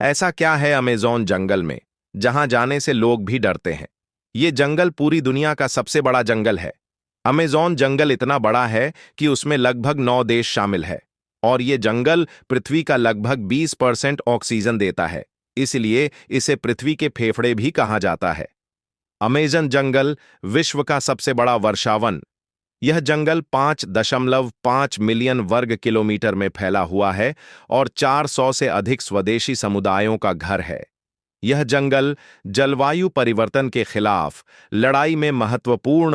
ऐसा क्या है अमेज़न जंगल में जहां जाने से लोग भी डरते हैं? ये जंगल पूरी दुनिया का सबसे बड़ा जंगल है। अमेज़न जंगल इतना बड़ा है कि उसमें लगभग 9 देश शामिल है। और ये जंगल पृथ्वी का लगभग 20% ऑक्सीजन देता है। इसलिए इसे पृथ्वी के फेफड़े भी कहा जाता है। अमेज़न जंगल विश्व का सबसे बड़ा वर्षावन। यह जंगल 5.5 मिलियन वर्ग किलोमीटर में फैला हुआ है और 400 से अधिक स्वदेशी समुदायों का घर है। यह जंगल जलवायु परिवर्तन के खिलाफ लड़ाई में महत्वपूर्ण